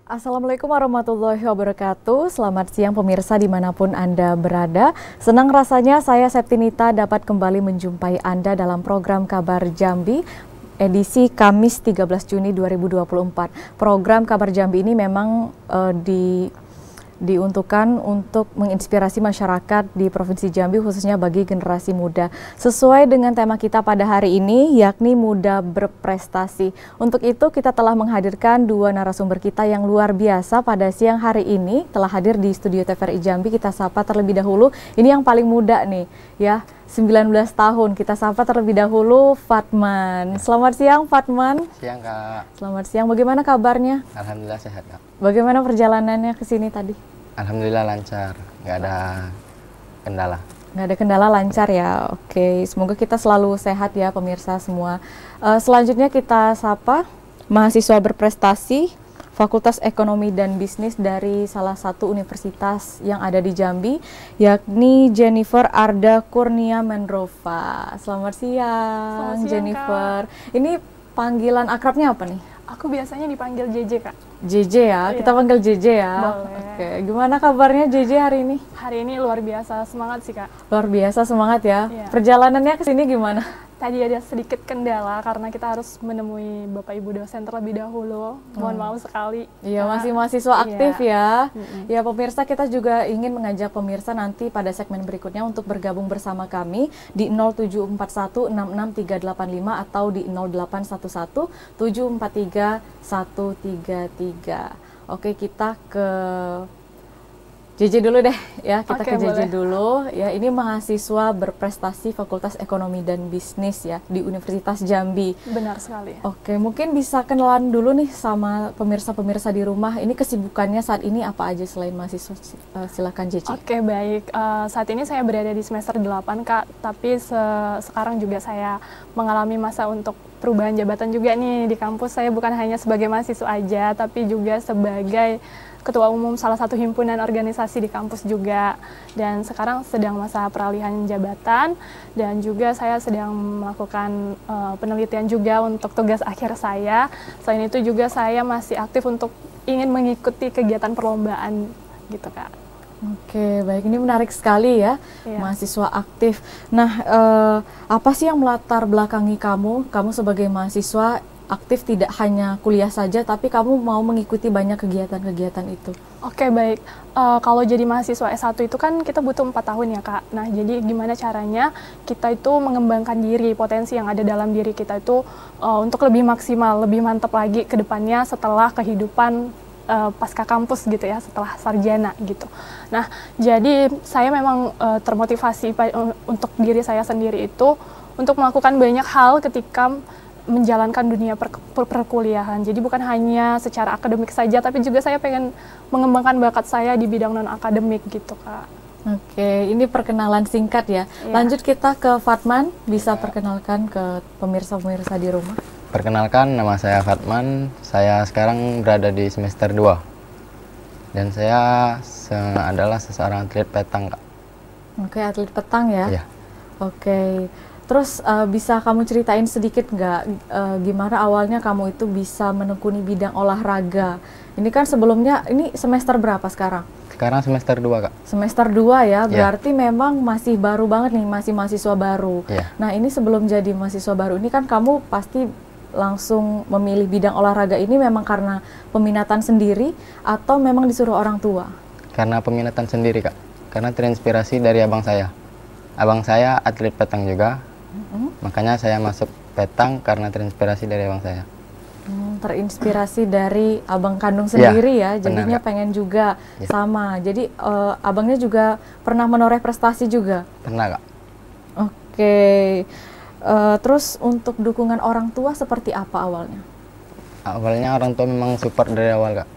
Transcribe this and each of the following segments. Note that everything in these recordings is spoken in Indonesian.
Assalamualaikum warahmatullahi wabarakatuh. Selamat siang pemirsa dimanapun Anda berada. Senang rasanya saya Septinita dapat kembali menjumpai Anda dalam program Kabar Jambi edisi Kamis 13 Juni 2024. Program Kabar Jambi ini memang diuntukkan untuk menginspirasi masyarakat di Provinsi Jambi khususnya bagi generasi muda. Sesuai dengan tema kita pada hari ini yakni muda berprestasi. Untuk itu kita telah menghadirkan dua narasumber kita yang luar biasa pada siang hari ini telah hadir di studio TVRI Jambi. Kita sapa terlebih dahulu, ini yang paling muda nih ya, 19 tahun. Kita sapa terlebih dahulu Fatman. Selamat siang Fatman. Siang Kak. Selamat siang, bagaimana kabarnya? Alhamdulillah sehat Kak. Bagaimana perjalanannya ke sini tadi? Alhamdulillah lancar, nggak ada kendala. Nggak ada kendala, lancar ya. Oke, semoga kita selalu sehat ya pemirsa semua. Selanjutnya kita sapa mahasiswa berprestasi Fakultas Ekonomi dan Bisnis dari salah satu universitas yang ada di Jambi, yakni Jennifer Arda Kurnia Mendrova. Selamat siang, Jennifer. Kak. Ini panggilan akrabnya apa nih? Aku biasanya dipanggil JJ, Kak. JJ ya, kita panggil JJ ya. Boleh. Oke, gimana kabarnya JJ hari ini? Hari ini luar biasa semangat sih, Kak. Luar biasa semangat ya. Iya. Perjalanannya ke sini gimana? Tadi ada sedikit kendala karena kita harus menemui Bapak Ibu dosen terlebih dahulu. Mohon maaf sekali. Iya, masih mahasiswa aktif ya. Mm-mm. Ya pemirsa, kita juga ingin mengajak pemirsa nanti pada segmen berikutnya untuk bergabung bersama kami di 0741663385 atau di 0811743133. Oke, kita ke JJ dulu deh ya, kita Oke, ke JJ boleh. dulu ya. Ini mahasiswa berprestasi Fakultas Ekonomi dan Bisnis ya di Universitas Jambi. Benar sekali. Oke, mungkin bisa kenalan dulu nih sama pemirsa-pemirsa di rumah. Ini kesibukannya saat ini apa aja selain mahasiswa? Silakan JJ. Oke, baik. Saat ini saya berada di semester 8, Kak. Tapi sekarang juga saya mengalami masa untuk perubahan jabatan juga nih di kampus. Saya bukan hanya sebagai mahasiswa aja, tapi juga sebagai Ketua Umum salah satu himpunan organisasi di kampus juga. Dan sekarang sedang masa peralihan jabatan, dan juga saya sedang melakukan penelitian juga untuk tugas akhir saya. Selain itu juga saya masih aktif untuk ingin mengikuti kegiatan perlombaan gitu, Kak. Oke, baik. Ini menarik sekali ya, Iya. mahasiswa aktif. Nah, apa sih yang melatar belakangi kamu sebagai mahasiswa aktif tidak hanya kuliah saja, tapi kamu mau mengikuti banyak kegiatan-kegiatan itu? Oke, baik. Kalau jadi mahasiswa S1 itu kan kita butuh 4 tahun ya, Kak. Nah, jadi gimana caranya kita itu mengembangkan diri, potensi yang ada dalam diri kita itu untuk lebih maksimal, lebih mantap lagi ke depannya setelah kehidupan pasca kampus gitu ya, setelah sarjana gitu. Nah, jadi saya memang termotivasi untuk diri saya sendiri itu untuk melakukan banyak hal ketika menjalankan dunia perkuliahan. Jadi bukan hanya secara akademik saja, tapi juga saya pengen mengembangkan bakat saya di bidang non-akademik gitu, Kak. Oke, ini perkenalan singkat ya. Iya. Lanjut kita ke Fatman, bisa perkenalkan ke pemirsa-pemirsa di rumah. Perkenalkan, nama saya Fatman. Saya sekarang berada di semester 2. Dan saya adalah seseorang atlet petang, Kak. Oke, atlet petang ya. Iya. Oke, terus bisa kamu ceritain sedikit nggak gimana awalnya kamu itu bisa menekuni bidang olahraga? Ini kan sebelumnya, ini semester berapa sekarang? Sekarang semester 2, Kak. Semester 2 ya, Iya. berarti memang masih baru banget nih, masih mahasiswa baru. Iya. Nah, ini sebelum jadi mahasiswa baru, ini kan kamu pasti langsung memilih bidang olahraga ini memang karena peminatan sendiri atau memang disuruh orang tua? Karena peminatan sendiri, Kak. Karena terinspirasi dari abang saya. Abang saya atlet petang juga. Makanya saya masuk petang karena terinspirasi dari abang saya. Terinspirasi dari abang kandung Iya, sendiri ya, benar, jadinya Kak. pengen juga Iya. sama. Jadi abangnya juga pernah menoreh prestasi juga. Pernah, Kak. Oke, terus untuk dukungan orang tua seperti apa awalnya? Awalnya orang tua memang support dari awal, Kak.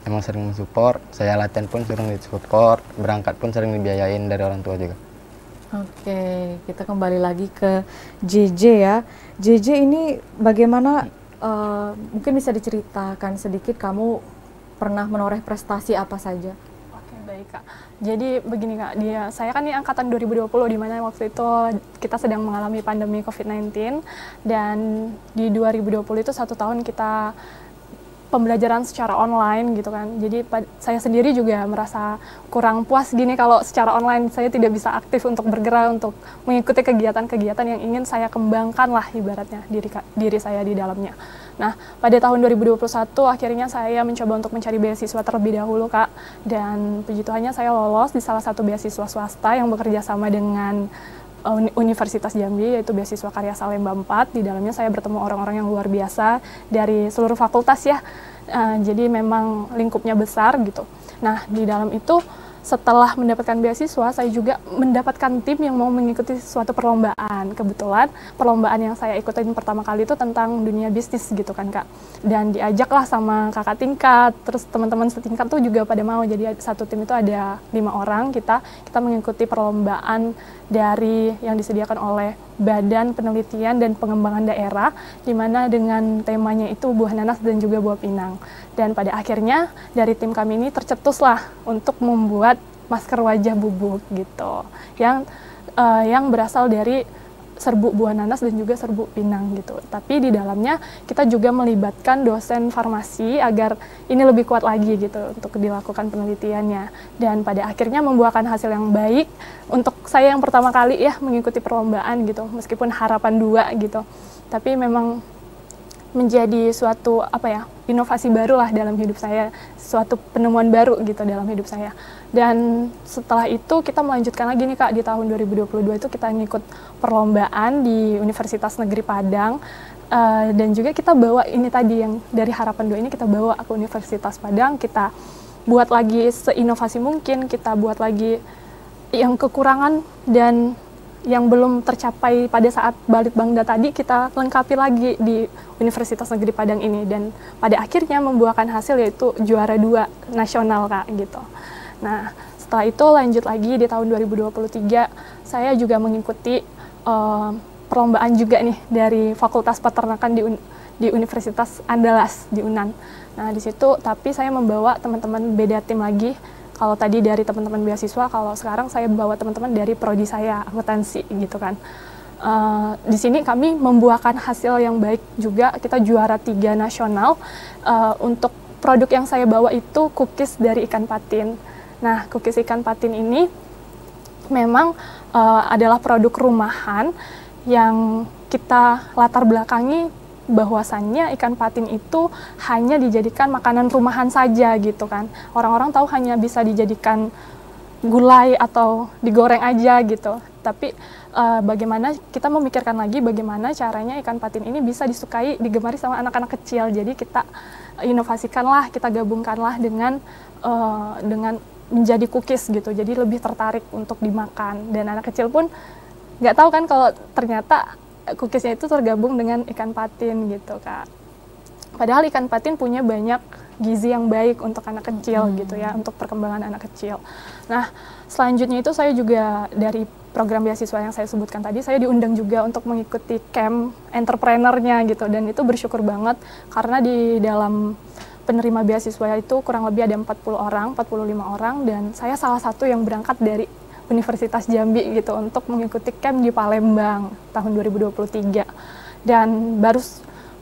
Emang sering mensupport, saya latihan pun sering disupport, berangkat pun sering dibiayain dari orang tua juga. Oke, kita kembali lagi ke JJ ya. JJ ini bagaimana, mungkin bisa diceritakan sedikit kamu pernah menoreh prestasi apa saja? Oke, baik, Kak. Jadi begini, Kak, saya kan ini angkatan 2020 di mana waktu itu kita sedang mengalami pandemi COVID-19, dan di 2020 itu 1 tahun kita pembelajaran secara online gitu kan. Jadi saya sendiri juga merasa kurang puas gini kalau secara online saya tidak bisa aktif untuk bergerak, untuk mengikuti kegiatan-kegiatan yang ingin saya kembangkan lah ibaratnya diri saya di dalamnya. Nah, pada tahun 2021 akhirnya saya mencoba untuk mencari beasiswa terlebih dahulu, Kak. Dan puji Tuhannya saya lolos di salah satu beasiswa swasta yang bekerja sama dengan Universitas Jambi, yaitu beasiswa Karya Salemba 4. Di dalamnya saya bertemu orang-orang yang luar biasa dari seluruh fakultas ya. Jadi memang lingkupnya besar gitu. Nah, di dalam itu setelah mendapatkan beasiswa, saya juga mendapatkan tim yang mau mengikuti suatu perlombaan. Kebetulan perlombaan yang saya ikutin pertama kali itu tentang dunia bisnis gitu kan, Kak. Dan diajaklah sama kakak tingkat, terus teman-teman setingkat tuh juga pada mau. Jadi satu tim itu ada 5 orang, kita mengikuti perlombaan dari yang disediakan oleh Badan Penelitian dan Pengembangan Daerah, di mana dengan temanya itu buah nanas dan juga buah pinang. Dan pada akhirnya dari tim kami ini tercetuslah untuk membuat masker wajah bubuk gitu, yang berasal dari serbuk buah nanas dan juga serbuk pinang gitu. Tapi di dalamnya kita juga melibatkan dosen farmasi agar ini lebih kuat lagi gitu untuk dilakukan penelitiannya. Dan pada akhirnya membuahkan hasil yang baik untuk saya yang pertama kali ya mengikuti perlombaan gitu, meskipun harapan 2 gitu. Tapi memang menjadi suatu inovasi baru lah dalam hidup saya, suatu penemuan baru gitu dalam hidup saya. Dan setelah itu kita melanjutkan lagi nih, Kak, di tahun 2022 itu kita ngikut perlombaan di Universitas Negeri Padang, dan juga kita bawa ini tadi yang dari Harapan 2 ini kita bawa ke Universitas Padang, kita buat lagi seinovasi mungkin, kita buat lagi yang kekurangan dan yang belum tercapai pada saat Balitbangda tadi kita lengkapi lagi di Universitas Negeri Padang ini, dan pada akhirnya membuahkan hasil yaitu juara 2 nasional, Kak, gitu. Nah, setelah itu lanjut lagi di tahun 2023 saya juga mengikuti perlombaan juga nih dari Fakultas Peternakan di Universitas Andalas di UNAN. Nah, di situ tapi saya membawa teman-teman beda tim lagi. Kalau tadi dari teman-teman beasiswa, kalau sekarang saya bawa teman-teman dari prodi saya, akuntansi gitu kan. Di sini kami membuahkan hasil yang baik juga, kita juara 3 nasional. Untuk produk yang saya bawa itu cookies dari ikan patin. Nah, cookies ikan patin ini memang adalah produk rumahan yang kita latar belakangi bahwasannya ikan patin itu hanya dijadikan makanan rumahan saja gitu kan. Orang-orang tahu hanya bisa dijadikan gulai atau digoreng aja gitu. Tapi bagaimana kita memikirkan lagi bagaimana caranya ikan patin ini bisa disukai, digemari sama anak-anak kecil. Jadi kita inovasikanlah, kita gabungkanlah dengan menjadi cookies gitu. Jadi lebih tertarik untuk dimakan, dan anak kecil pun nggak tahu kan kalau ternyata cookiesnya itu tergabung dengan ikan patin gitu, Kak. Padahal ikan patin punya banyak gizi yang baik untuk anak kecil gitu ya, untuk perkembangan anak kecil. Nah, selanjutnya itu saya juga dari program beasiswa yang saya sebutkan tadi, saya diundang juga untuk mengikuti camp entrepreneur-nya gitu, dan itu bersyukur banget karena di dalam penerima beasiswa itu kurang lebih ada 45 orang, dan saya salah satu yang berangkat dari Universitas Jambi gitu untuk mengikuti camp di Palembang tahun 2023. Dan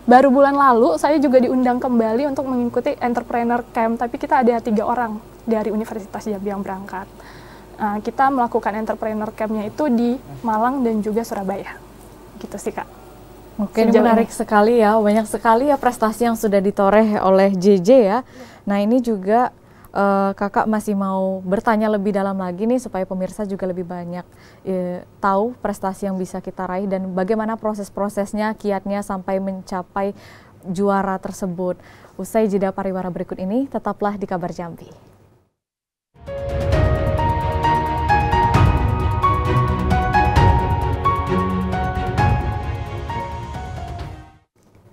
baru bulan lalu saya juga diundang kembali untuk mengikuti entrepreneur camp, tapi kita ada 3 orang dari Universitas Jambi yang berangkat. Kita melakukan entrepreneur campnya itu di Malang dan juga Surabaya. Gitu sih, Kak. Oke, ini menarik sekali ya, banyak sekali ya prestasi yang sudah ditoreh oleh JJ ya. Nah, ini juga Kakak masih mau bertanya lebih dalam lagi nih supaya pemirsa juga lebih banyak tahu prestasi yang bisa kita raih dan bagaimana proses-prosesnya, kiatnya sampai mencapai juara tersebut. Usai jeda pariwara berikut ini, tetaplah di Kabar Jambi.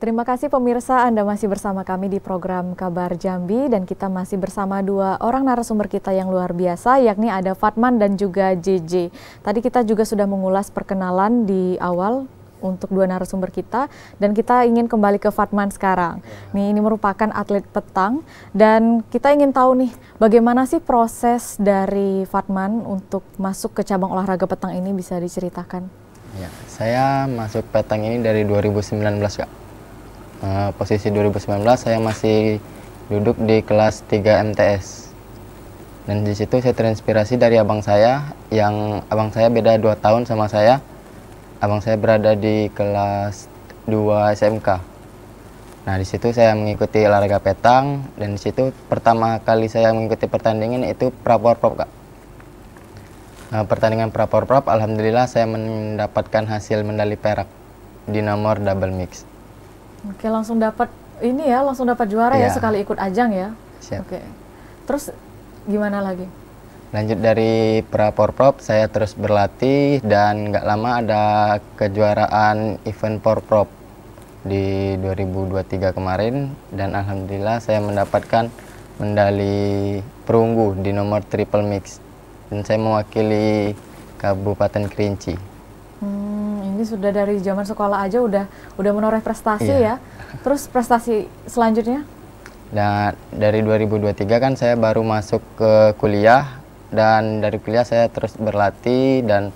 Terima kasih pemirsa, Anda masih bersama kami di program Kabar Jambi, dan kita masih bersama 2 orang narasumber kita yang luar biasa, yakni ada Fatman dan juga JJ. Tadi kita juga sudah mengulas perkenalan di awal untuk 2 narasumber kita, dan kita ingin kembali ke Fatman sekarang. Nih, ini merupakan atlet petang, dan kita ingin tahu nih bagaimana sih proses dari Fatman untuk masuk ke cabang olahraga petang ini, bisa diceritakan? Ya, saya masuk petang ini dari 2019, Kak. Posisi 2019 saya masih duduk di kelas 3 MTS. Dan di situ saya terinspirasi dari abang saya, yang abang saya beda 2 tahun sama saya. Abang saya berada di kelas 2 SMK. Nah, di situ saya mengikuti olahraga petang, dan di situ pertama kali saya mengikuti pertandingan itu Praporprov, Kak. Pertandingan Praporprov, alhamdulillah saya mendapatkan hasil medali perak di nomor double mix. Oke, langsung dapat ini ya, langsung dapat juara ya Iya. sekali ikut ajang ya. Siap. Oke. Terus gimana lagi? Lanjut dari Praporprov, saya terus berlatih dan nggak lama ada kejuaraan event Porprov di 2023 kemarin, dan alhamdulillah saya mendapatkan medali perunggu di nomor triple mix, dan saya mewakili Kabupaten Kerinci. Ini sudah dari zaman sekolah aja udah menoreh prestasi Iya. ya. Terus prestasi selanjutnya? Nah, dari 2023 kan saya baru masuk ke kuliah, dan dari kuliah saya terus berlatih, dan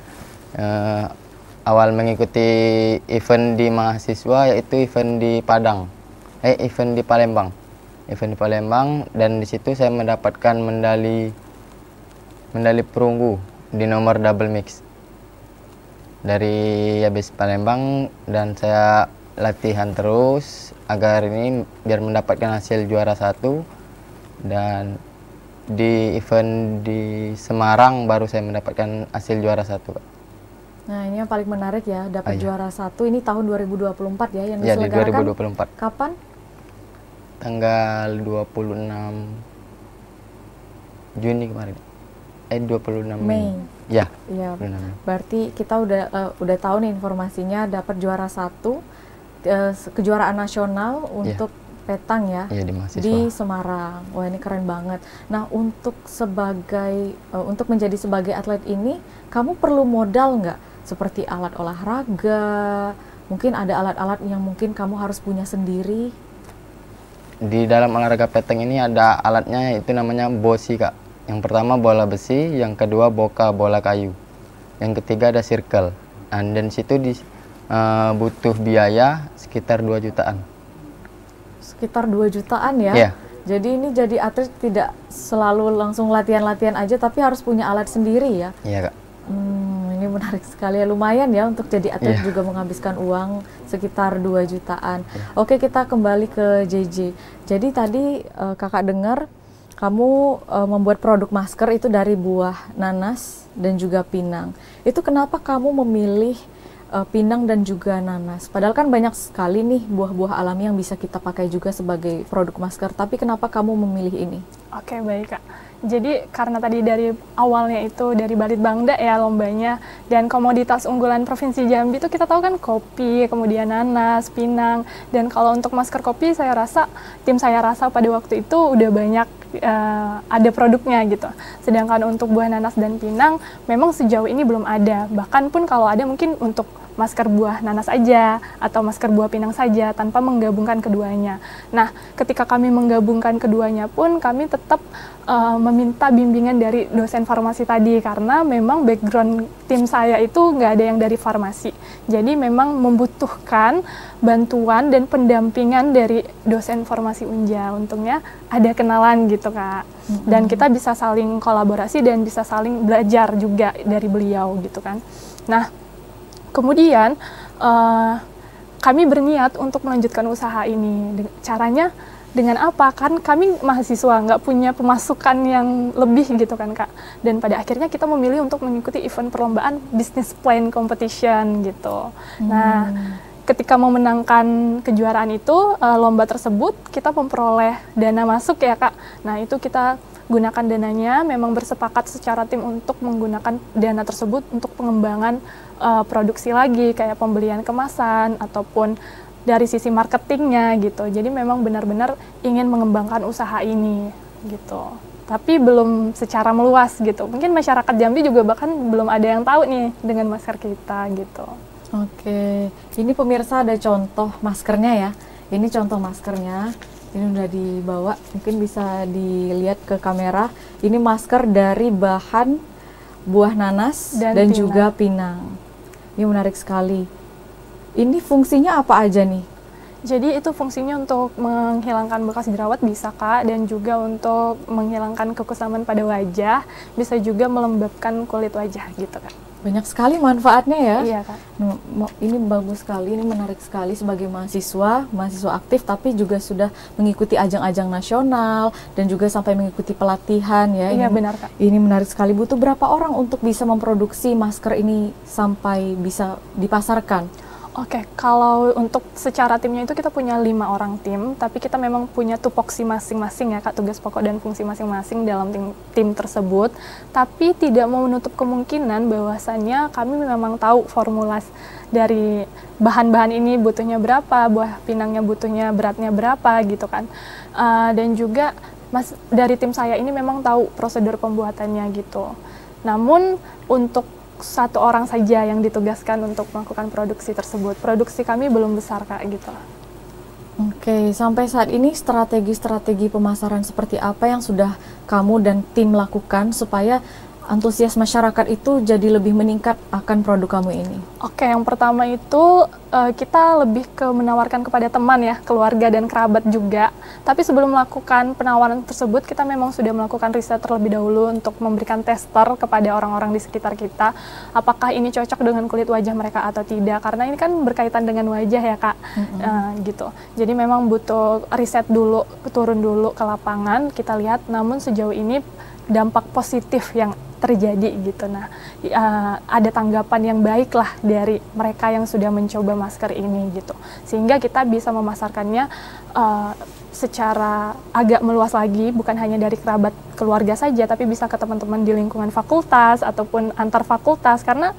awal mengikuti event di mahasiswa yaitu event di Palembang. Event di Palembang, dan di situ saya mendapatkan medali perunggu di nomor double mix dari habis Palembang, dan saya latihan terus agar ini biar mendapatkan hasil juara 1. Dan di event di Semarang baru saya mendapatkan hasil juara 1, Kak. Nah, ini yang paling menarik ya, dapat Iya. juara 1 ini tahun 2024 ya, yang Ya, di diselenggarakan 2024 kapan? tanggal 26 Juni kemarin. 26 Mei. Ya, Iya. 26 Mei. Berarti kita udah tahu nih informasinya, dapat juara 1 kejuaraan nasional untuk petang ya. Iya, di mahasiswa. Di Semarang. Wah, ini keren banget. Nah, untuk menjadi sebagai atlet ini, kamu perlu modal nggak? Seperti alat olahraga, mungkin ada alat-alat yang mungkin kamu harus punya sendiri. Di dalam olahraga petang ini ada alatnya, itu namanya bosi, Kak. Yang pertama bola besi, yang kedua bola kayu, yang ketiga ada circle. Dan situ butuh biaya sekitar 2 jutaan. Sekitar 2 jutaan ya? Iya. Jadi ini jadi atlet tidak selalu langsung latihan-latihan aja, tapi harus punya alat sendiri ya? Iya, Kak. Ini menarik sekali ya, lumayan ya untuk jadi atlet Iya. juga menghabiskan uang sekitar 2 jutaan. Oke, kita kembali ke JJ. Jadi tadi kakak dengar kamu membuat produk masker itu dari buah nanas dan juga pinang. Itu kenapa kamu memilih pinang dan juga nanas? Padahal kan banyak sekali nih buah-buah alami yang bisa kita pakai juga sebagai produk masker. Tapi kenapa kamu memilih ini? Oke, baik Kak. Jadi karena tadi dari awalnya itu dari Balitbangda ya lombanya, dan komoditas unggulan Provinsi Jambi itu kita tahu kan kopi, kemudian nanas, pinang, dan kalau untuk masker kopi tim saya rasa pada waktu itu udah banyak ada produknya gitu. Sedangkan untuk buah nanas dan pinang memang sejauh ini belum ada. Bahkan pun kalau ada mungkin untuk masker buah nanas aja atau masker buah pinang saja tanpa menggabungkan keduanya. Nah, ketika kami menggabungkan keduanya pun kami tetap meminta bimbingan dari dosen farmasi tadi, karena memang background tim saya itu nggak ada yang dari farmasi. Jadi memang membutuhkan bantuan dan pendampingan dari dosen farmasi Unja. Untungnya ada kenalan gitu, Kak. Dan kita bisa saling kolaborasi dan bisa saling belajar juga dari beliau gitu kan. Nah, kemudian kami berniat untuk melanjutkan usaha ini. Caranya dengan apa? Kan kami mahasiswa, nggak punya pemasukan yang lebih gitu kan, Kak. Dan pada akhirnya kita memilih untuk mengikuti event perlombaan Business Plan Competition gitu. Nah, ketika memenangkan kejuaraan itu, lomba tersebut kita memperoleh dana masuk ya, Kak. Nah, itu kita gunakan dananya, memang bersepakat secara tim untuk menggunakan dana tersebut untuk pengembangan produksi lagi, kayak pembelian kemasan ataupun dari sisi marketingnya gitu. Jadi memang benar-benar ingin mengembangkan usaha ini gitu. Tapi belum secara meluas gitu. Mungkin masyarakat Jambi juga bahkan belum ada yang tahu nih dengan masker kita gitu. Oke, ini pemirsa ada contoh maskernya ya. Ini contoh maskernya. Ini udah dibawa, mungkin bisa dilihat ke kamera. Ini masker dari bahan buah nanas dan juga pinang. Ini menarik sekali. Ini fungsinya apa aja nih? Jadi itu fungsinya untuk menghilangkan bekas jerawat bisa Kak, dan juga untuk menghilangkan kekusaman pada wajah, bisa juga melembabkan kulit wajah gitu Kak. Banyak sekali manfaatnya ya. Iya Kak. Ini bagus sekali, ini menarik sekali sebagai mahasiswa aktif tapi juga sudah mengikuti ajang-ajang nasional dan juga sampai mengikuti pelatihan ya. Iya benar Kak. Ini menarik sekali. Butuh berapa orang untuk bisa memproduksi masker ini sampai bisa dipasarkan? Oke, kalau untuk secara timnya itu kita punya 5 orang tim, tapi kita memang punya tupoksi masing-masing ya Kak, tugas pokok dan fungsi masing-masing dalam tim tersebut. Tapi tidak mau menutup kemungkinan bahwasannya kami memang tahu formula dari bahan-bahan ini butuhnya berapa, buah pinangnya butuhnya beratnya berapa gitu kan. Dan juga dari tim saya ini memang tahu prosedur pembuatannya gitu. Namun untuk satu orang saja yang ditugaskan untuk melakukan produksi tersebut. Produksi kami belum besar Kak gitu. Oke, sampai saat ini strategi-strategi pemasaran seperti apa yang sudah kamu dan tim lakukan supaya antusias masyarakat itu jadi lebih meningkat akan produk kamu ini? Oke, yang pertama itu kita lebih ke menawarkan kepada teman ya, keluarga dan kerabat juga. Tapi sebelum melakukan penawaran tersebut, kita memang sudah melakukan riset terlebih dahulu untuk memberikan tester kepada orang-orang di sekitar kita. Apakah ini cocok dengan kulit wajah mereka atau tidak? Karena ini kan berkaitan dengan wajah ya Kak, gitu. Jadi memang butuh riset dulu, turun dulu ke lapangan, kita lihat. Namun sejauh ini dampak positif yang terjadi gitu. Nah, ada tanggapan yang baik lah dari mereka yang sudah mencoba masker ini gitu. Sehingga kita bisa memasarkannya secara agak meluas lagi, bukan hanya dari kerabat keluarga saja, tapi bisa ke teman-teman di lingkungan fakultas ataupun antar fakultas, karena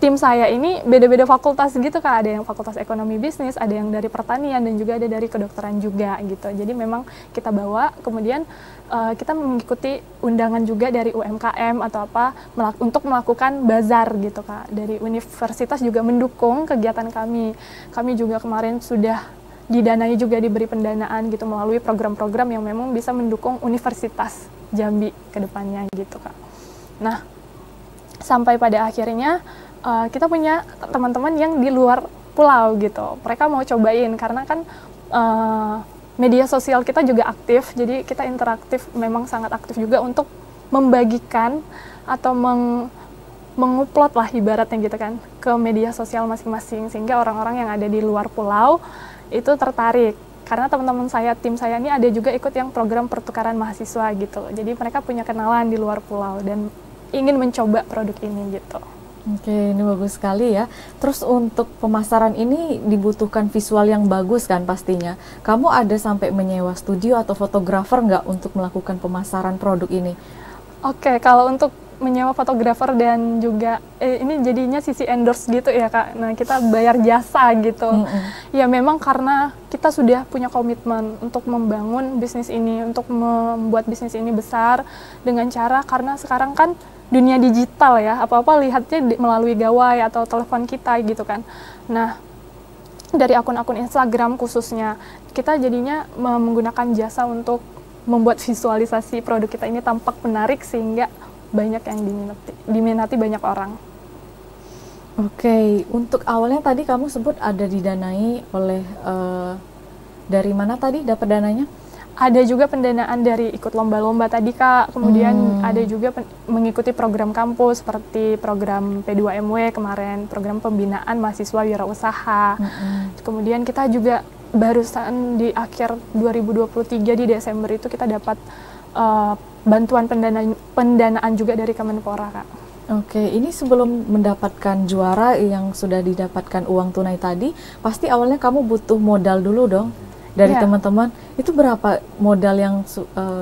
tim saya ini beda-beda fakultas gitu Kak, ada yang fakultas ekonomi bisnis, ada yang dari pertanian, dan juga ada dari kedokteran juga gitu. Jadi memang kita bawa, kemudian kita mengikuti undangan juga dari UMKM atau apa untuk melakukan bazar gitu Kak. Dari universitas juga mendukung kegiatan kami. Kami juga kemarin sudah didanai, juga diberi pendanaan gitu melalui program-program yang memang bisa mendukung Universitas Jambi ke depannya gitu Kak. Nah, sampai pada akhirnya kita punya teman-teman yang di luar pulau gitu. Mereka mau cobain karena kan media sosial kita juga aktif, jadi kita interaktif, memang sangat aktif juga untuk membagikan atau mengupload lah ibaratnya gitu kan ke media sosial masing-masing, sehingga orang-orang yang ada di luar pulau itu tertarik. Karena teman-teman saya, tim saya ini ada juga ikut yang program pertukaran mahasiswa gitu. Jadi mereka punya kenalan di luar pulau dan ingin mencoba produk ini gitu. Oke, ini bagus sekali ya. Terus untuk pemasaran ini dibutuhkan visual yang bagus kan pastinya. Kamu ada sampai menyewa studio atau fotografer nggak untuk melakukan pemasaran produk ini? Oke, kalau untuk menyewa fotografer dan juga ini jadinya sisi endorse gitu ya Kak. Nah, kita bayar jasa gitu. Ya memang karena kita sudah punya komitmen untuk membangun bisnis ini, untuk membuat bisnis ini besar dengan cara, karena sekarang kan dunia digital ya, apa-apa lihatnya melalui gawai atau telepon kita gitu kan. Nah, dari akun-akun Instagram khususnya, kita jadinya menggunakan jasa untuk membuat visualisasi produk kita ini tampak menarik sehingga banyak yang diminati banyak orang. Oke, untuk awalnya tadi kamu sebut ada didanai oleh dari mana tadi dapat dananya? Ada juga pendanaan dari ikut lomba-lomba tadi Kak, kemudian ada juga mengikuti program kampus seperti program P2MW kemarin, program pembinaan mahasiswa wirausaha. Kemudian kita juga barusan di akhir 2023 di Desember itu kita dapat bantuan pendanaan juga dari Kemenpora Kak. Oke, ini sebelum mendapatkan juara yang sudah didapatkan uang tunai tadi, pasti awalnya kamu butuh modal dulu dong dari teman-teman. Itu berapa modal yang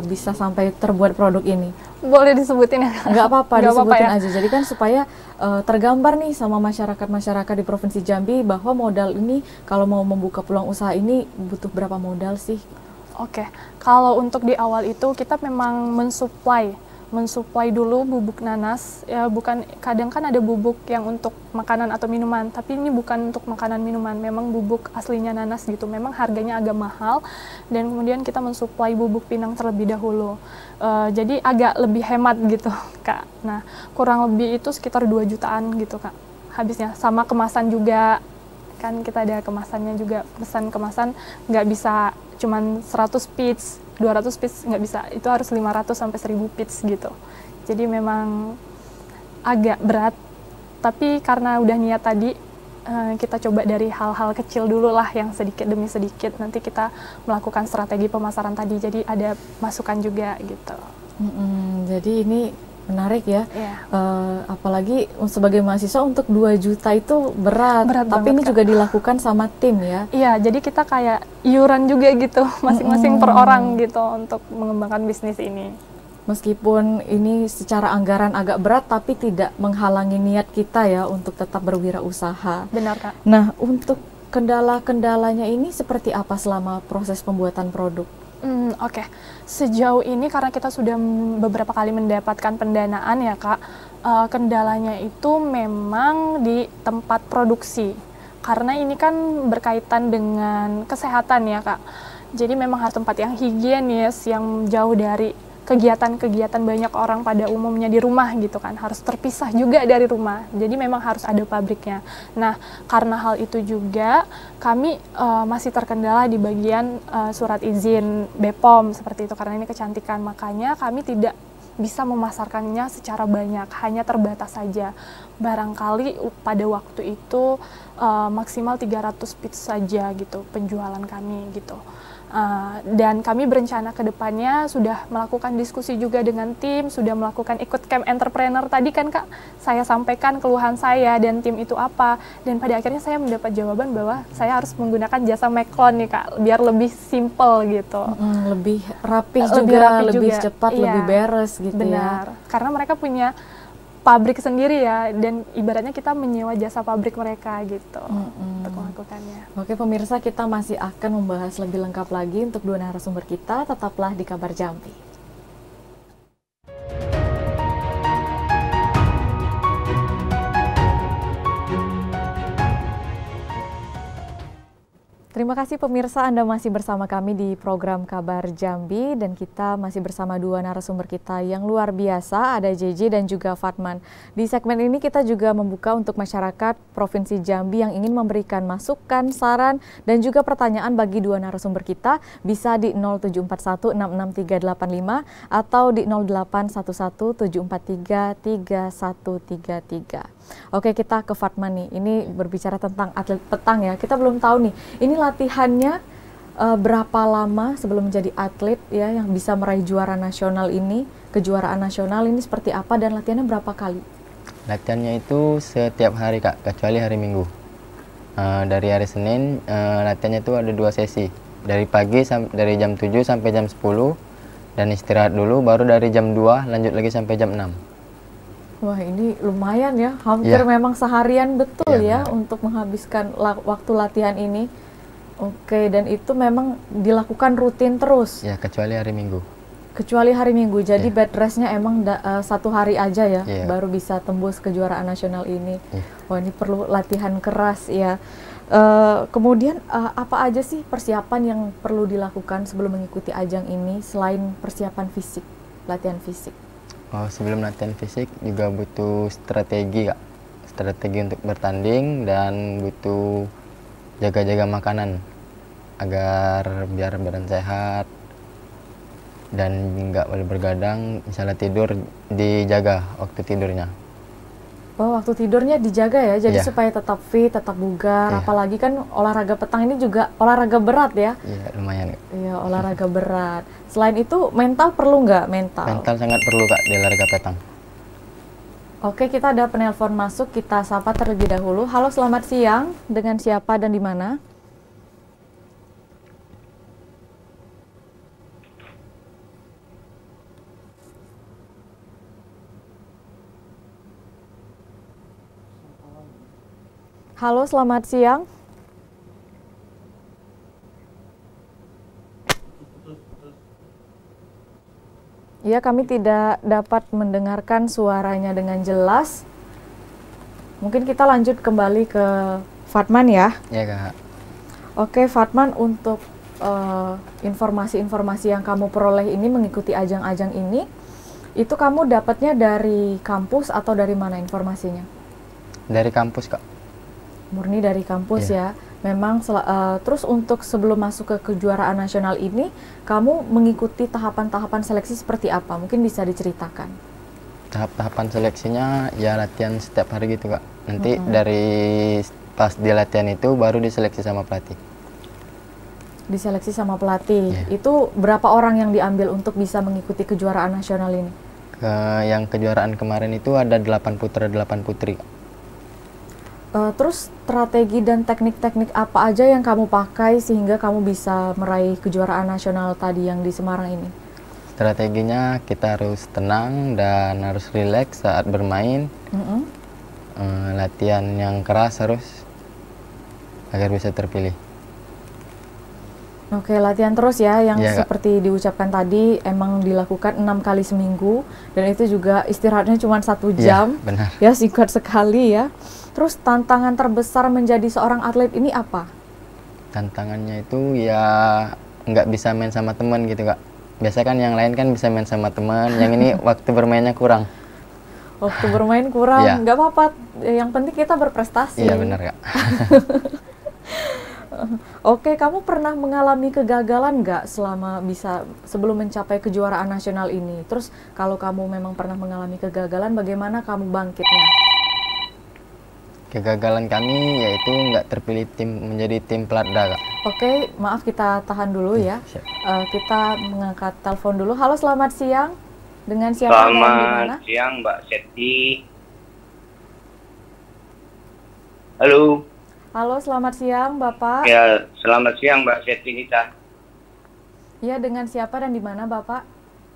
bisa sampai terbuat produk ini? Boleh disebutin ya? Nggak apa-apa, disebutin ya? aja. Jadi kan supaya tergambar nih sama masyarakat-masyarakat di Provinsi Jambi bahwa modal ini kalau mau membuka peluang usaha ini butuh berapa modal sih? Oke, kalau untuk di awal itu kita memang mensuplai dulu bubuk nanas, ya bukan, kadang kan ada bubuk yang untuk makanan atau minuman, tapi ini bukan untuk makanan minuman, memang bubuk aslinya nanas gitu, memang harganya agak mahal, dan kemudian kita mensuplai bubuk pinang terlebih dahulu, jadi agak lebih hemat gitu Kak. Nah, kurang lebih itu sekitar 2 jutaan gitu Kak habisnya, sama kemasan juga kan kita ada kemasannya juga, pesan kemasan nggak bisa cuman 100 piece, 200 piece nggak bisa, itu harus 500 sampai 1000 piece gitu. Jadi memang agak berat, tapi karena udah niat tadi, kita coba dari hal-hal kecil dulu lah, yang sedikit demi sedikit, nanti kita melakukan strategi pemasaran tadi, jadi ada masukan juga gitu. Jadi ini menarik ya, Yeah. Apalagi sebagai mahasiswa untuk 2 juta itu berat tapi banget, ini Kak. juga dilakukan sama tim ya. Iya, jadi kita kayak iuran juga gitu, masing-masing per orang gitu untuk mengembangkan bisnis ini. Meskipun ini secara anggaran agak berat, tapi tidak menghalangi niat kita ya untuk tetap berwirausaha. Benar, Kak. Nah, untuk kendala-kendalanya ini seperti apa selama proses pembuatan produk? Oke. Sejauh ini karena kita sudah beberapa kali mendapatkan pendanaan ya, Kak, kendalanya itu memang di tempat produksi. Karena ini kan berkaitan dengan kesehatan ya, Kak. Jadi memang harus tempat yang higienis, yang jauh dari kegiatan-kegiatan banyak orang pada umumnya di rumah gitu kan, harus terpisah juga dari rumah, jadi memang harus ada pabriknya. Nah, karena hal itu juga kami masih terkendala di bagian surat izin BPOM seperti itu, karena ini kecantikan, makanya kami tidak bisa memasarkannya secara banyak, hanya terbatas saja. Barangkali pada waktu itu maksimal 300 piece saja gitu penjualan kami gitu. Dan kami berencana ke depannya sudah melakukan diskusi juga dengan tim, sudah melakukan ikut camp entrepreneur tadi kan, Kak, saya sampaikan keluhan saya dan tim itu apa, dan pada akhirnya saya mendapat jawaban bahwa saya harus menggunakan jasa Meklon nih, Kak, biar lebih simple gitu. Lebih rapi lebih juga. cepat, Iya, lebih beres gitu. benar. Karena mereka punya pabrik sendiri ya, dan ibaratnya kita menyewa jasa pabrik mereka gitu untuk melakukannya. Oke pemirsa, kita masih akan membahas lebih lengkap lagi untuk 2 narasumber kita, tetaplah di Kabar Jambi. Terima kasih pemirsa, Anda masih bersama kami di program Kabar Jambi, dan kita masih bersama 2 narasumber kita yang luar biasa, ada JJ dan juga Fatman. Di segmen ini kita juga membuka untuk masyarakat Provinsi Jambi yang ingin memberikan masukan, saran, dan juga pertanyaan bagi 2 narasumber kita, bisa di 0741663385 atau di 081174333133. Oke, kita ke Fatman nih. Ini berbicara tentang atlet petang ya. Kita belum tahu nih, ini latihannya berapa lama sebelum menjadi atlet ya, yang bisa meraih juara nasional ini, kejuaraan nasional ini seperti apa, dan latihannya berapa kali? Latihannya itu setiap hari, Kak, kecuali hari Minggu. Dari hari Senin latihannya itu ada 2 sesi. Dari pagi dari jam 7 sampai jam 10 dan istirahat dulu, baru dari jam 2 lanjut lagi sampai jam 6. Wah, ini lumayan ya, hampir memang seharian betul ya untuk menghabiskan waktu latihan ini. Oke, dan itu memang dilakukan rutin terus? Ya, kecuali hari Minggu. Kecuali hari Minggu, jadi bed restnya emang 1 hari aja ya, baru bisa tembus kejuaraan nasional ini. Wah, ini perlu latihan keras ya. Kemudian apa aja sih persiapan yang perlu dilakukan sebelum mengikuti ajang ini, selain persiapan fisik, latihan fisik? Sebelum latihan fisik juga butuh strategi, Kak. Strategi untuk bertanding, dan butuh jaga-jaga makanan agar biar badan sehat dan nggak boleh bergadang. Misalnya tidur, dijaga waktu tidurnya. Waktu tidurnya dijaga ya, jadi supaya tetap fit, tetap bugar. Apalagi kan olahraga petang ini juga olahraga berat ya. Iya, lumayan, Kak. Iya, olahraga berat. Selain itu, mental perlu nggak? Mental sangat perlu, Kak, di olahraga petang. Oke, kita ada penelpon masuk, kita sapa terlebih dahulu. Halo, selamat siang. Dengan siapa dan di mana? Halo, selamat siang. Ya, kami tidak dapat mendengarkan suaranya dengan jelas. Mungkin kita lanjut kembali ke Fatman ya. Iya, Kak. Oke, Fatman, untuk informasi-informasi yang kamu peroleh ini mengikuti ajang-ajang ini, itu kamu dapatnya dari kampus atau dari mana informasinya? Dari kampus, Kak. Murni dari kampus Iya. ya. Memang terus untuk sebelum masuk ke kejuaraan nasional ini, kamu mengikuti tahapan-tahapan seleksi seperti apa? Mungkin bisa diceritakan. Tahap-tahapan seleksinya ya latihan setiap hari gitu Kak. Nanti dari pas di latihan itu baru diseleksi sama pelatih. Diseleksi sama pelatih. Iya. Itu berapa orang yang diambil untuk bisa mengikuti kejuaraan nasional ini? Yang kejuaraan kemarin itu ada 8 putra 8 putri. Terus strategi dan teknik-teknik apa aja yang kamu pakai sehingga kamu bisa meraih kejuaraan nasional tadi yang di Semarang ini? Strateginya kita harus tenang dan harus rileks saat bermain. Latihan yang keras harus agar bisa terpilih. Oke, latihan terus ya, yang Iya, Kak. seperti diucapkan tadi emang dilakukan 6 kali seminggu dan itu juga istirahatnya cuma 1 jam. Iya, benar. Ya, singkat sekali ya. Terus tantangan terbesar menjadi seorang atlet ini apa? Tantangannya itu ya nggak bisa main sama teman gitu Kak. Biasa kan yang lain kan bisa main sama teman, yang ini waktu bermainnya kurang. Waktu bermain kurang, Iya. nggak apa-apa. Yang penting kita berprestasi. Iya benar Kak. Oke, kamu pernah mengalami kegagalan nggak sebelum mencapai kejuaraan nasional ini? Terus kalau kamu memang pernah mengalami kegagalan, bagaimana kamu bangkitnya? Kegagalan kami yaitu nggak terpilih menjadi tim Pelatda Kak. Oke, maaf kita tahan dulu ya. Siap. Kita mengangkat telepon dulu. Halo, selamat siang. Dengan siapa dan di mana? Selamat siang Mbak Seti. Halo. Halo, selamat siang Bapak. Ya, selamat siang Mbak Seti Nita. Ya, dengan siapa dan di mana Bapak?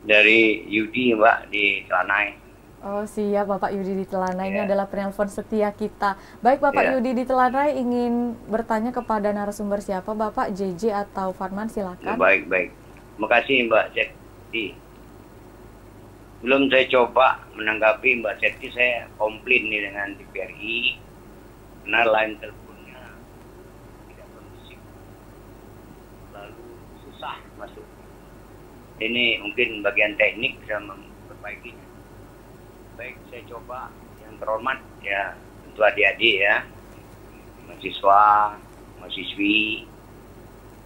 Dari Yudi Mbak di Telanai. Oh, siap Bapak Yudi di Telanai. Ini Ya. adalah penelpon setia kita. Baik Bapak Ya. Yudi di Telanai ingin bertanya kepada narasumber siapa? Bapak JJ atau Farman, silakan. Baik. Terima kasih Mbak Seti. Belum saya coba menanggapi Mbak Seti, saya komplain nih dengan TVRI karena line teleponnya tidak kondusif, lalu susah masuk. Ini mungkin bagian teknik bisa memperbaikinya. Baik, saya coba. Yang terhormat ya tentu adik-adik ya, mahasiswa, mahasiswi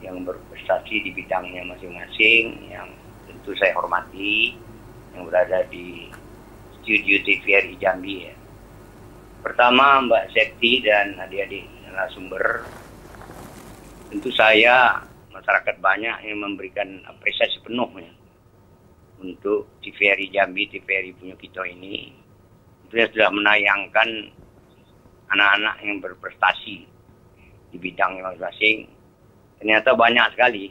yang berprestasi di bidangnya masing-masing, yang tentu saya hormati, yang berada di studio TVRI Jambi ya. Pertama Mbak Sekti dan adik-adik narasumber, tentu saya masyarakat banyak yang memberikan apresiasi penuh ya untuk TVRI Jambi, TVRI Punya Kita ini. Tentunya sudah menayangkan anak-anak yang berprestasi di bidang masing-masing. Ternyata banyak sekali,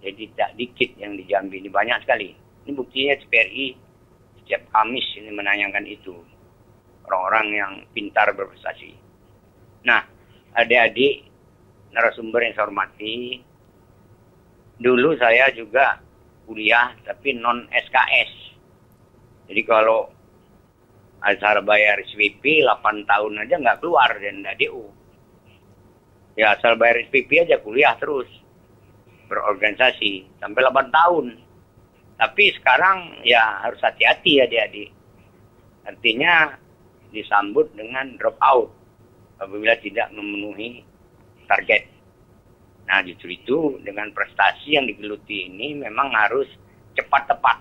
jadi tak dikit yang di Jambi ini, banyak sekali. Ini buktinya TVRI setiap Kamis ini menayangkan itu, orang-orang yang pintar berprestasi. Nah, adik-adik narasumber yang saya hormati, dulu saya juga kuliah tapi non SKS. Jadi kalau asal bayar SPP 8 tahun aja nggak keluar dan nggak DU. Ya asal bayar SPP aja kuliah terus berorganisasi sampai 8 tahun. Tapi sekarang ya harus hati-hati adik-adik. Artinya disambut dengan drop out apabila tidak memenuhi target. Nah justru itu dengan prestasi yang digeluti ini memang harus cepat tepat.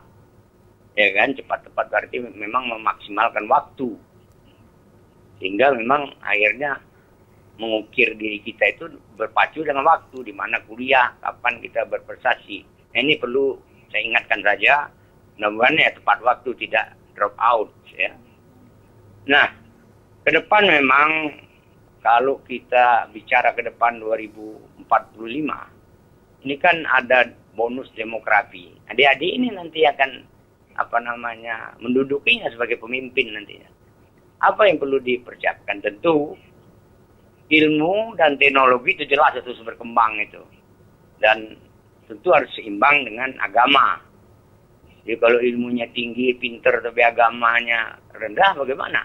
Ya kan, cepat tepat berarti memang memaksimalkan waktu. Sehingga memang akhirnya mengukir diri kita itu berpacu dengan waktu, di mana kuliah, kapan kita berprestasi. Nah, ini perlu saya ingatkan saja, mudah-mudahan ya tepat waktu, tidak drop out ya. Nah, ke depan memang kalau kita bicara ke depan 2045, ini kan ada bonus demografi. Adik-adik ini nanti akan mendudukinya sebagai pemimpin nantinya. Apa yang perlu dipersiapkan? Tentu ilmu dan teknologi itu jelas terus berkembang itu. Dan tentu harus seimbang dengan agama. Jadi kalau ilmunya tinggi, pinter, tapi agamanya rendah, bagaimana?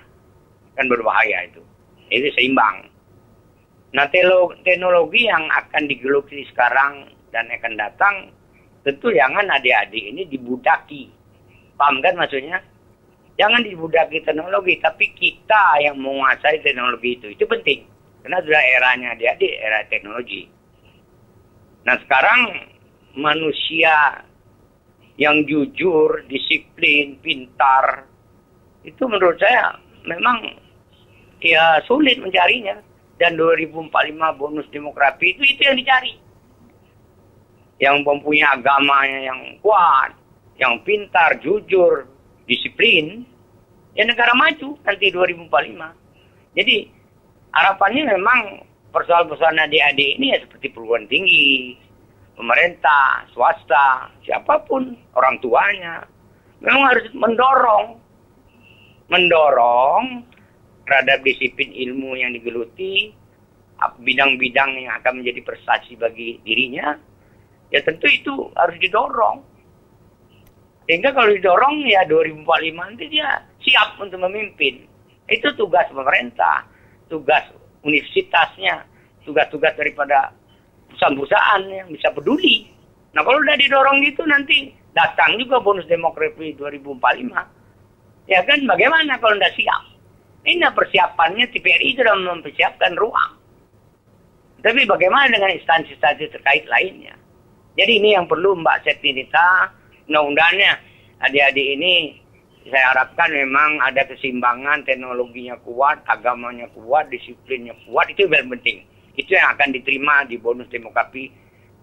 Kan berbahaya itu. Itu seimbang. Nah, teknologi yang akan digeluti sekarang dan akan datang, tentu jangan adik-adik ini dibudaki. Paham kan maksudnya? Jangan dibudaki teknologi, tapi kita yang menguasai teknologi itu penting. Karena sudah eranya adik-adik, era teknologi. Nah sekarang manusia yang jujur, disiplin, pintar, itu menurut saya memang ya sulit mencarinya. Dan 2045 bonus demografi itu yang dicari. Yang mempunyai agamanya yang kuat, yang pintar, jujur, disiplin, ya negara maju nanti 2045. Jadi harapannya memang persoalan-persoalan adik-adik ini ya seperti perguruan tinggi, pemerintah, swasta, siapapun, orang tuanya, memang harus mendorong terhadap disiplin ilmu yang digeluti, bidang-bidang yang akan menjadi prestasi bagi dirinya, ya tentu itu harus didorong. Sehingga kalau didorong ya 2045 nanti dia siap untuk memimpin. Itu tugas pemerintah, tugas universitasnya, tugas-tugas daripada perusahaan-perusahaan yang bisa peduli. Nah kalau udah didorong gitu nanti datang juga bonus demografi 2045. Ya kan bagaimana kalau udah siap? Ini persiapannya TPRI sudah mempersiapkan ruang. Tapi bagaimana dengan instansi-instansi terkait lainnya? Jadi ini yang perlu Mbak Septinita, undang-undangnya adik-adik ini saya harapkan memang ada keseimbangan, teknologinya kuat, agamanya kuat, disiplinnya kuat, itu yang penting. Itu yang akan diterima di bonus demografi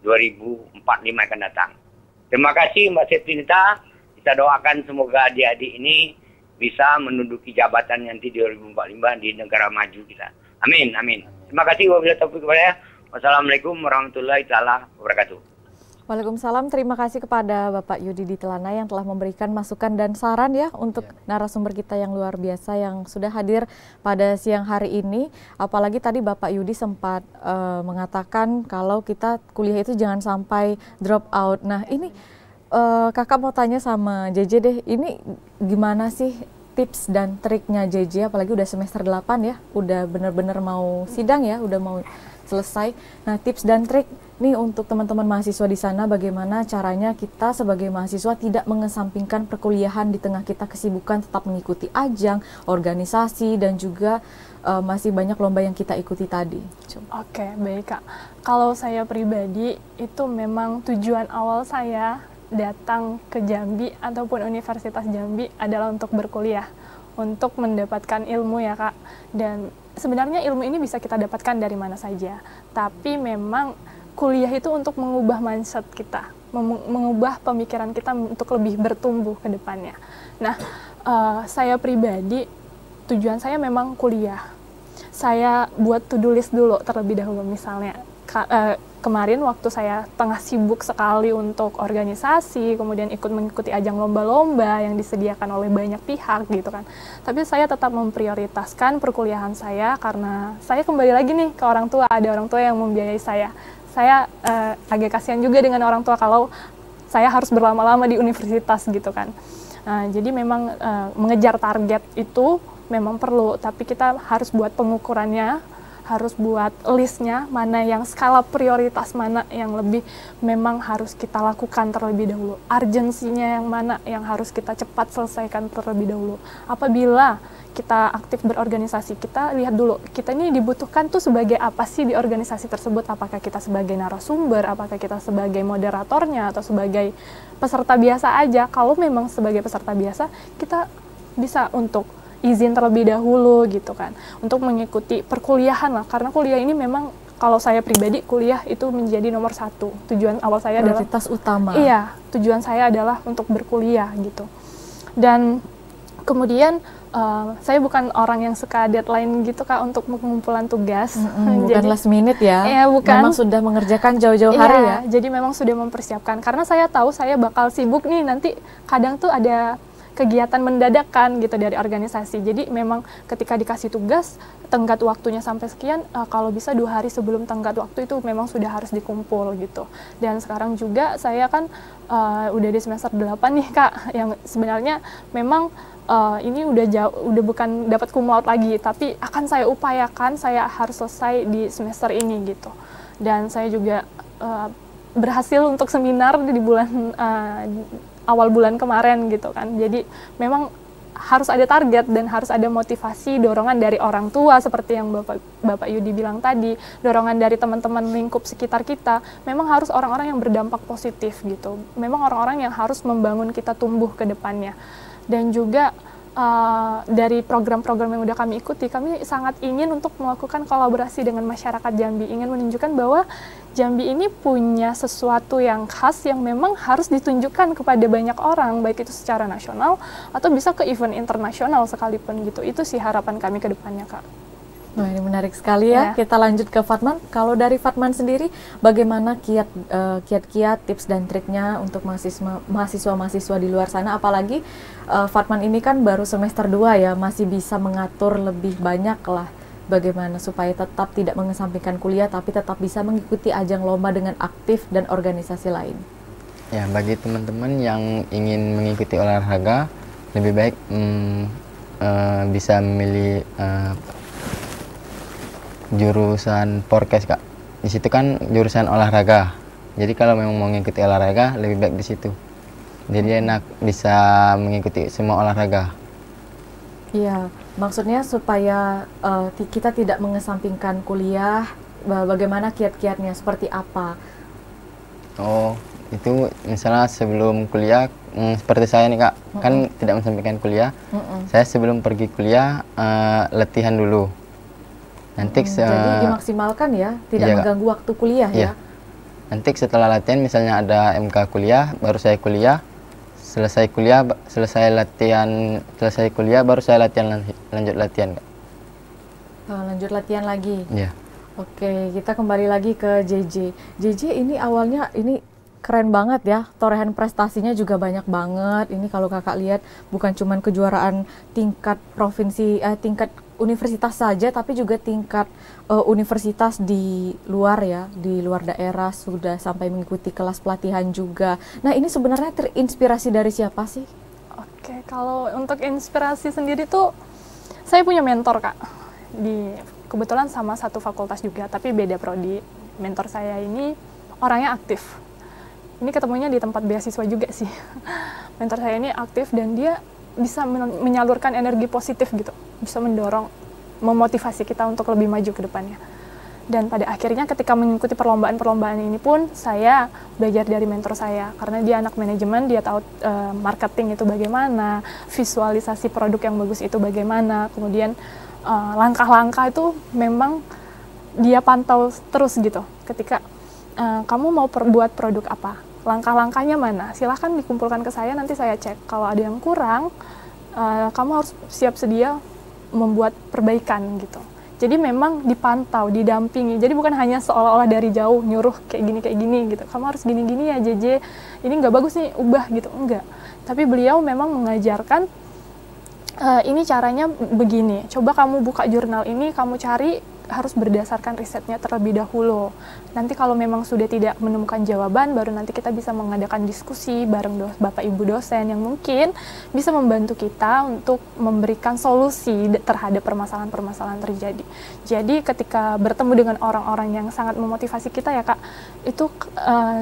2045 akan datang. Terima kasih Mbak Septinita, kita doakan semoga adik-adik ini bisa menduduki jabatan nanti di 2045 di negara maju kita. Amin, amin. Terima kasih wabillahi taufiq wal hidayah. Wassalamualaikum warahmatullahi wabarakatuh. Waalaikumsalam, terima kasih kepada Bapak Yudi di Telana yang telah memberikan masukan dan saran ya untuk narasumber kita yang luar biasa yang sudah hadir pada siang hari ini. Apalagi tadi Bapak Yudi sempat mengatakan kalau kita kuliah itu jangan sampai drop out. Nah ini kakak mau tanya sama JJ deh, ini gimana sih tips dan triknya JJ, apalagi udah semester 8 ya, udah bener-bener mau sidang ya, udah mau selesai. Nah tips dan trik nih untuk teman-teman mahasiswa di sana, bagaimana caranya kita sebagai mahasiswa tidak mengesampingkan perkuliahan di tengah kita kesibukan tetap mengikuti ajang, organisasi, dan juga masih banyak lomba yang kita ikuti tadi. Oke, baik Kak. Kalau saya pribadi, itu memang tujuan awal saya datang ke Jambi ataupun Universitas Jambi adalah untuk berkuliah, untuk mendapatkan ilmu ya Kak. Dan sebenarnya ilmu ini bisa kita dapatkan dari mana saja, tapi memang kuliah itu untuk mengubah mindset kita, mengubah pemikiran kita untuk lebih bertumbuh ke depannya. Nah, saya pribadi, tujuan saya memang kuliah. Saya buat to-do list dulu terlebih dahulu, misalnya kemarin waktu saya tengah sibuk sekali untuk organisasi, kemudian mengikuti ajang lomba-lomba yang disediakan oleh banyak pihak gitu kan. Tapi saya tetap memprioritaskan perkuliahan saya karena saya kembali lagi nih ke orang tua, ada orang tua yang membiayai saya. Saya agak kasihan juga dengan orang tua kalau saya harus berlama-lama di universitas gitu kan. Jadi memang mengejar target itu memang perlu, tapi kita harus buat pengukurannya, harus buat listnya, mana yang skala prioritas mana yang lebih memang harus kita lakukan terlebih dahulu. Urgensinya yang mana yang harus kita cepat selesaikan terlebih dahulu. Apabila kita aktif berorganisasi, kita lihat dulu, kita ini dibutuhkan tuh sebagai apa sih di organisasi tersebut. Apakah kita sebagai narasumber, apakah kita sebagai moderatornya, atau sebagai peserta biasa aja. Kalau memang sebagai peserta biasa, kita bisa untuk izin terlebih dahulu gitu kan, untuk mengikuti perkuliahan lah, karena kuliah ini memang kalau saya pribadi kuliah itu menjadi nomor satu. Tujuan awal saya adalah prioritas utama. Iya, tujuan saya adalah untuk berkuliah gitu. Dan kemudian saya bukan orang yang suka deadline gitu Kak untuk pengumpulan tugas. Bukan jadi, last minute ya, iya, bukan. Memang sudah mengerjakan jauh-jauh hari ya. Jadi memang sudah mempersiapkan, karena saya tahu saya bakal sibuk nih nanti, kadang tuh ada kegiatan mendadakan gitu dari organisasi. Jadi memang ketika dikasih tugas, tenggat waktunya sampai sekian, kalau bisa 2 hari sebelum tenggat waktu itu memang sudah harus dikumpul gitu. Dan sekarang juga saya kan udah di semester 8 nih Kak, yang sebenarnya memang ini udah bukan dapat cum laude lagi, tapi akan saya upayakan saya harus selesai di semester ini gitu. Dan saya juga berhasil untuk seminar di bulan awal bulan kemarin gitu kan. Jadi memang harus ada target dan harus ada motivasi, dorongan dari orang tua seperti yang Bapak Yudi bilang tadi, dorongan dari teman-teman lingkup sekitar kita, memang harus orang-orang yang berdampak positif gitu. Memang orang-orang yang harus membangun kita tumbuh ke depannya. Dan juga dari program-program yang udah kami ikuti, kami sangat ingin untuk melakukan kolaborasi dengan masyarakat Jambi, ingin menunjukkan bahwa Jambi ini punya sesuatu yang khas yang memang harus ditunjukkan kepada banyak orang, baik itu secara nasional atau bisa ke event internasional sekalipun gitu. Itu sih harapan kami ke depannya, Kak. Wah, ini menarik sekali ya. Kita lanjut ke Fatman. Kalau dari Fatman sendiri, bagaimana kiat-kiat, tips dan triknya untuk mahasiswa-mahasiswa di luar sana? Apalagi Fatman ini kan baru semester 2 ya, masih bisa mengatur lebih banyak lah bagaimana supaya tetap tidak mengesampingkan kuliah, tapi tetap bisa mengikuti ajang lomba dengan aktif dan organisasi lain. Ya, bagi teman-teman yang ingin mengikuti olahraga, lebih baik bisa memilih jurusan Porkes, Kak. Di situ kan jurusan olahraga. Jadi kalau memang mau mengikuti olahraga, lebih baik di situ. Jadi enak bisa mengikuti semua olahraga. Iya, maksudnya supaya kita tidak mengesampingkan kuliah, bagaimana kiat-kiatnya, seperti apa? Oh, itu misalnya sebelum kuliah, seperti saya nih, Kak, kan tidak mengesampingkan kuliah. Saya sebelum pergi kuliah, latihan dulu. Nanti jadi dimaksimalkan ya, tidak mengganggu waktu kuliah ya. Nanti setelah latihan, misalnya ada MK kuliah, baru saya kuliah. Selesai kuliah, selesai kuliah, baru saya lanjut latihan, Kak. Lanjut latihan lagi. Iya. Oke, kita kembali lagi ke JJ. JJ ini awalnya ini keren banget ya, torehan prestasinya juga banyak banget. Ini kalau kakak lihat bukan cuma kejuaraan tingkat provinsi, tingkat universitas saja, tapi juga tingkat universitas di luar ya, di luar daerah, sudah sampai mengikuti kelas pelatihan juga. Nah, ini sebenarnya terinspirasi dari siapa sih? Oke, kalau untuk inspirasi sendiri tuh, saya punya mentor, Kak. Kebetulan sama satu fakultas juga, tapi beda prodi. Mentor saya ini orangnya aktif. Ini ketemunya di tempat beasiswa juga sih. Mentor saya ini aktif dan dia bisa menyalurkan energi positif gitu, bisa mendorong, memotivasi kita untuk lebih maju ke depannya. Dan pada akhirnya ketika mengikuti perlombaan-perlombaan ini pun saya belajar dari mentor saya, karena dia anak manajemen, dia tahu marketing itu bagaimana, visualisasi produk yang bagus itu bagaimana, kemudian langkah-langkah itu memang dia pantau terus gitu. Ketika kamu mau buat produk apa, langkah-langkahnya mana, silahkan dikumpulkan ke saya, nanti saya cek. Kalau ada yang kurang, kamu harus siap sedia membuat perbaikan gitu. Jadi memang dipantau, didampingi. Jadi bukan hanya seolah-olah dari jauh nyuruh kayak gini gitu. Kamu harus gini-gini ya JJ, ini nggak bagus nih, ubah gitu. Enggak. Tapi beliau memang mengajarkan, ini caranya begini. Coba kamu buka jurnal ini, kamu cari, harus berdasarkan risetnya terlebih dahulu. Nanti kalau memang sudah tidak menemukan jawaban, baru nanti kita bisa mengadakan diskusi bareng Bapak Ibu dosen yang mungkin bisa membantu kita untuk memberikan solusi terhadap permasalahan-permasalahan terjadi. Jadi ketika bertemu dengan orang-orang yang sangat memotivasi kita ya Kak, itu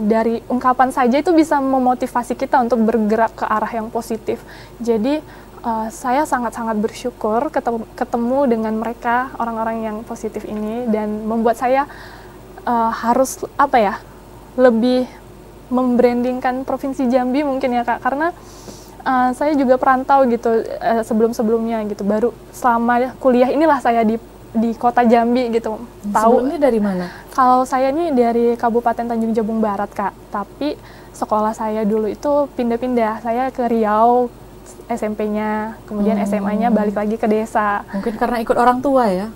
dari ungkapan saja itu bisa memotivasi kita untuk bergerak ke arah yang positif. Jadi saya sangat-sangat bersyukur ketemu dengan mereka, orang-orang yang positif ini, dan membuat saya harus lebih membrandingkan Provinsi Jambi mungkin ya Kak, karena saya juga perantau gitu sebelum-sebelumnya gitu, baru selama kuliah inilah saya di kota Jambi gitu. Sebelumnya dari mana? Kalau saya nih dari Kabupaten Tanjung Jabung Barat Kak, tapi sekolah saya dulu itu pindah-pindah, saya ke Riau SMP-nya, kemudian SMA-nya balik lagi ke desa. Mungkin karena ikut orang tua ya?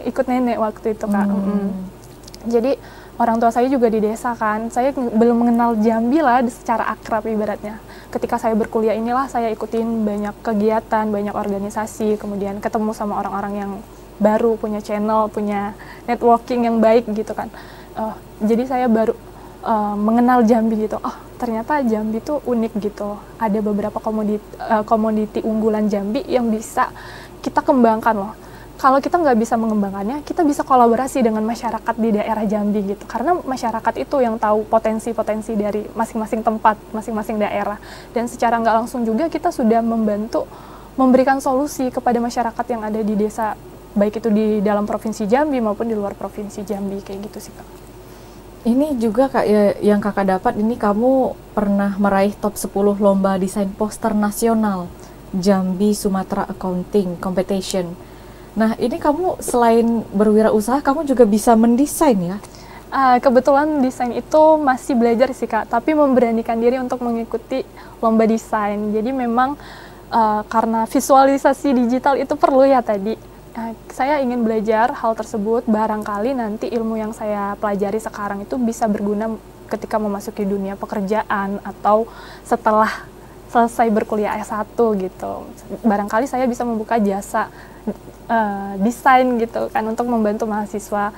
Ikut nenek waktu itu Kak. Jadi orang tua saya juga di desa kan, saya belum mengenal Jambi lah secara akrab ibaratnya. Ketika saya berkuliah inilah saya ikutin banyak kegiatan, banyak organisasi, kemudian ketemu sama orang-orang yang baru, punya channel, punya networking yang baik gitu kan. Jadi saya baru mengenal Jambi gitu. Oh, ternyata Jambi tuh unik gitu. Ada beberapa komoditi unggulan Jambi yang bisa kita kembangkan loh. Kalau kita nggak bisa mengembangkannya, kita bisa kolaborasi dengan masyarakat di daerah Jambi gitu. Karena masyarakat itu yang tahu potensi-potensi dari masing-masing tempat, masing-masing daerah. Dan secara nggak langsung juga kita sudah membantu memberikan solusi kepada masyarakat yang ada di desa, baik itu di dalam Provinsi Jambi maupun di luar Provinsi Jambi, kayak gitu sih Kak. Ini juga Kak, ya, yang Kakak dapat ini kamu pernah meraih top 10 lomba desain poster nasional Jambi Sumatera Accounting Competition. Nah, ini kamu selain berwirausaha, kamu juga bisa mendesain ya? Kebetulan desain itu masih belajar sih Kak, tapi memberanikan diri untuk mengikuti lomba desain. Jadi memang karena visualisasi digital itu perlu ya tadi. Saya ingin belajar hal tersebut, barangkali nanti ilmu yang saya pelajari sekarang itu bisa berguna ketika memasuki dunia pekerjaan atau setelah selesai berkuliah S1 gitu. Barangkali saya bisa membuka jasa desain gitu kan, untuk membantu mahasiswa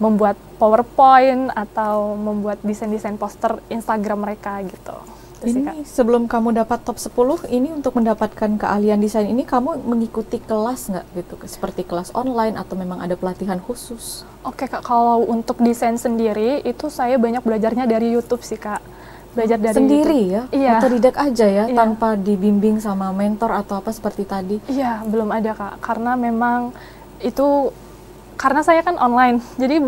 membuat PowerPoint atau membuat desain-desain poster Instagram mereka gitu. Ini sebelum kamu dapat top 10, ini untuk mendapatkan keahlian desain ini kamu mengikuti kelas nggak gitu? Seperti kelas online atau memang ada pelatihan khusus? Oke Kak, kalau untuk desain sendiri itu saya banyak belajarnya dari YouTube sih Kak. Belajar dari sendiri YouTube. Ya? Iya. Otodidak aja ya, Iya. tanpa dibimbing sama mentor atau apa seperti tadi? Iya, belum ada Kak, karena memang itu, karena saya kan online, jadi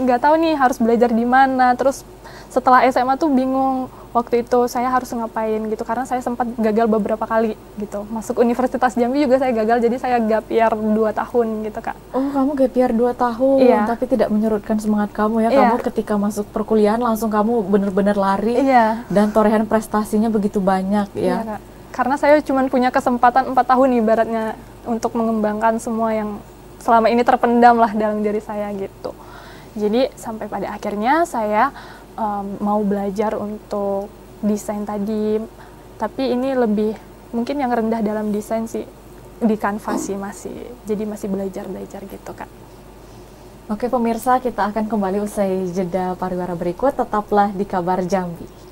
nggak tahu nih harus belajar di mana. Terus setelah SMA tuh bingung waktu itu saya harus ngapain gitu, karena saya sempat gagal beberapa kali gitu. Masuk Universitas Jambi juga saya gagal, jadi saya gap year 2 tahun gitu Kak. Oh, kamu gap year 2 tahun, Iya. tapi tidak menyurutkan semangat kamu ya? Iya. Kamu ketika masuk perkuliahan langsung kamu benar-benar lari, Iya. dan torehan prestasinya begitu banyak ya? Iya Kak, karena saya cuma punya kesempatan 4 tahun ibaratnya untuk mengembangkan semua yang selama ini terpendam lah dalam diri saya gitu. Jadi sampai pada akhirnya saya mau belajar untuk desain tadi, tapi ini lebih mungkin yang rendah dalam desain sih, di Canva sih masih, jadi masih belajar gitu Kak. Oke pemirsa, kita akan kembali usai jeda pariwara berikut, tetaplah di Kabar Jambi.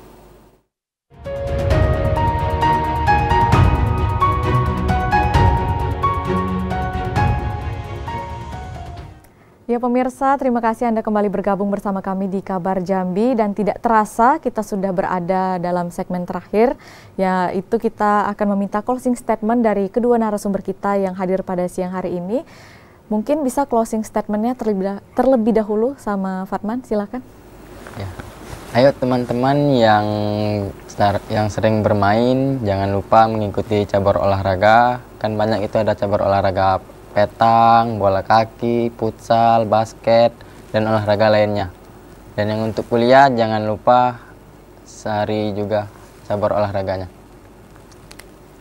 Ya pemirsa, terima kasih Anda kembali bergabung bersama kami di Kabar Jambi, dan tidak terasa kita sudah berada dalam segmen terakhir, yaitu kita akan meminta closing statement dari kedua narasumber kita yang hadir pada siang hari ini. Mungkin bisa closing statementnya terlebih dahulu sama Fatman, silakan. Ya. Ayo teman-teman yang sering bermain, jangan lupa mengikuti cabur olahraga. Kan banyak itu ada cabur olahraga petang, bola kaki, futsal, basket, dan olahraga lainnya. Dan yang untuk kuliah jangan lupa sehari juga cabur olahraganya.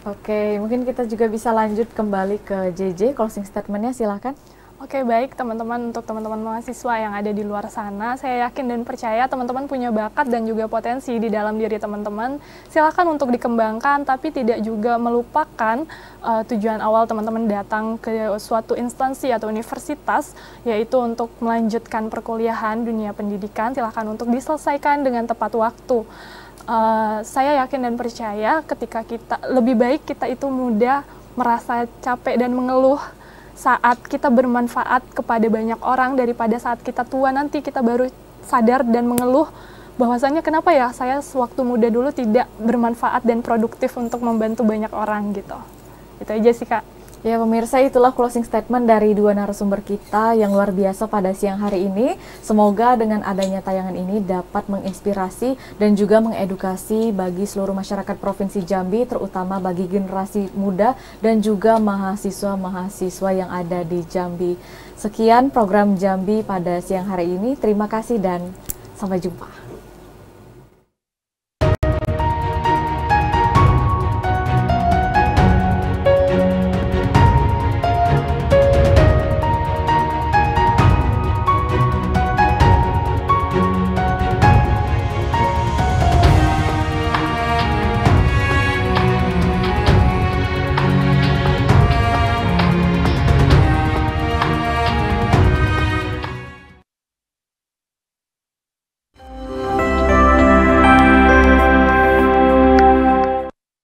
Oke, mungkin kita juga bisa lanjut kembali ke JJ, closing statementnya silakan. Oke, baik teman-teman, untuk teman-teman mahasiswa yang ada di luar sana, saya yakin dan percaya teman-teman punya bakat dan juga potensi di dalam diri teman-teman. Silakan untuk dikembangkan, tapi tidak juga melupakan tujuan awal teman-teman datang ke suatu instansi atau universitas, yaitu untuk melanjutkan perkuliahan dunia pendidikan. Silakan untuk diselesaikan dengan tepat waktu. Saya yakin dan percaya ketika kita, lebih baik kita itu muda merasa capek dan mengeluh saat kita bermanfaat kepada banyak orang, daripada saat kita tua nanti kita baru sadar dan mengeluh bahwasanya kenapa ya saya sewaktu muda dulu tidak bermanfaat dan produktif untuk membantu banyak orang gitu. Itu aja sih Kak. Ya pemirsa, itulah closing statement dari dua narasumber kita yang luar biasa pada siang hari ini. Semoga dengan adanya tayangan ini dapat menginspirasi dan juga mengedukasi bagi seluruh masyarakat Provinsi Jambi, terutama bagi generasi muda dan juga mahasiswa-mahasiswa yang ada di Jambi. Sekian program Jambi pada siang hari ini. Terima kasih dan sampai jumpa.